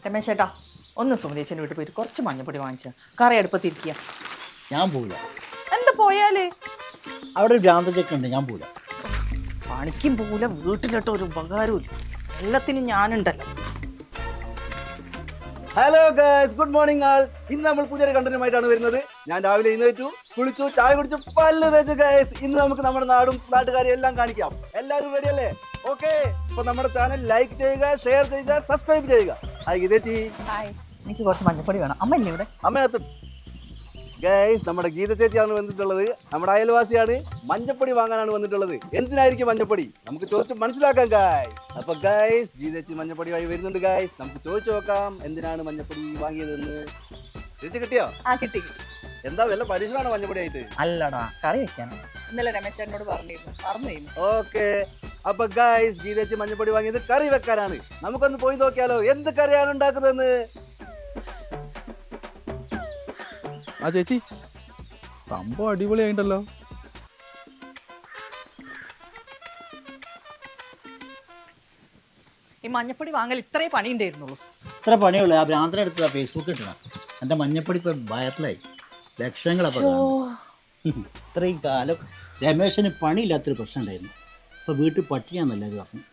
രമേശ് ചേട്ടാ ഒന്ന് സുമതീച്ചൻ്റെ വീട്ടിൽ പോയിട്ട് കുറച്ച് മഞ്ഞപ്പൊടി വാങ്ങിച്ച കറി അടുപ്പത്തിരിക്കുക. ഞാൻ പോവില്ല. എന്താ പോയാല്? അവിടെ ഒരു ഭ്രാന്തച്ചൊക്കെ ഉണ്ട്, ഞാൻ പോവില്ല. പണിക്കും പോല വീട്ടിലിട്ട് ഒരു ഉപകാരവും ഇല്ല, എല്ലാത്തിനും ഞാനുണ്ടല്ലോ. ഹലോ ഗൈസ്, ഗുഡ് മോർണിംഗ് ആൾ. ഇന്ന് നമ്മൾ പുതിയൊരു കണ്ടന്റുമായിട്ടാണ് വരുന്നത്. ഞാൻ രാവിലെ എഴുന്നേറ്റു, കുളിച്ചു, ചായ കുടിച്ചു, പല്ല് തേച്ചു. ഗൈസ്, ഇന്ന് നമുക്ക് നമ്മുടെ നാടും നാട്ടുകാരെയും എല്ലാം കാണിക്കാം. എല്ലാവരും റെഡി അല്ലേ? ഓക്കെ, അപ്പൊ നമ്മുടെ ചാനൽ ലൈക്ക് ചെയ്യുക, ഷെയർ ചെയ്യുക, സബ്സ്ക്രൈബ് ചെയ്യുക. ഹായ് ഗീതേച്ചി. ഹായ്. എനിക്ക് കുറച്ച് മഞ്ഞപ്പൊടി വേണം. അമ്മ ഇല്ലേ ഇവിടെ? അമ്മയത്തും. ഗൈസ്, നമ്മുടെ ഗീത ചേച്ചിയാണ് വന്നിട്ടുള്ളത്. നമ്മുടെ അയൽവാസിയാണ്. മഞ്ഞപ്പൊടി വാങ്ങാനാണ് വന്നിട്ടുള്ളത്. എന്തിനായിരിക്കും മഞ്ഞപ്പൊടി? നമുക്ക് ചോദിച്ച് മനസ്സിലാക്കാം ഗൈസ്. അപ്പൊ ഗൈസ്, ഗീത ചേച്ചി മഞ്ഞപ്പൊടിയായി വരുന്നുണ്ട് ഗൈസ്. നമുക്ക് ചോദിച്ചു നോക്കാം എന്തിനാണ് മഞ്ഞപ്പൊടി വാങ്ങിയതെന്ന്. ചേച്ചി കിട്ടിയോ? ആ കിട്ടി. എന്താ വല്ല പരീക്ഷണമാണോ മഞ്ഞപ്പൊടി ആയിട്ട്? അല്ലടാ, കറി വെക്കാനോ. ഇന്നലെ രമേശ് ചേട്ടനോട് പറഞ്ഞിരുന്നു. ഓക്കെ, അപ്പൊ ഗൈസ്, ഗീത ചേച്ചി മഞ്ഞപ്പൊടി വാങ്ങിയത് കറി വെക്കാനാണ്. നമുക്കൊന്ന് പോയി നോക്കിയാലോ എന്ത് കറിയാണ് ഉണ്ടാക്കുന്നതെന്ന്. ആ ചേച്ചി, സംഭവം അടിപൊളിയായിട്ടല്ലോ. ഈ മഞ്ഞപ്പൊടി വാങ്ങൽ ഇത്രേ പണി ഉണ്ടായിരുന്നുള്ളൂ. ഇത്ര പണിയുള്ളൂ. ആ ഭ്രാന്തനെ എടുത്തതാ ഫേസ്ബുക്ക് ഇട്ടണം. എൻ്റെ മഞ്ഞപ്പൊടി ഇപ്പം വയറിലായി ലക്ഷങ്ങളപ്പോൾ. ഇത്രയും കാലം രമേശന് പണിയില്ലാത്തൊരു പ്രശ്നം ഉണ്ടായിരുന്നു. ഇപ്പോൾ വീട്ടിൽ പട്ടിണിയാണെന്നല്ല ഇത് പറഞ്ഞു.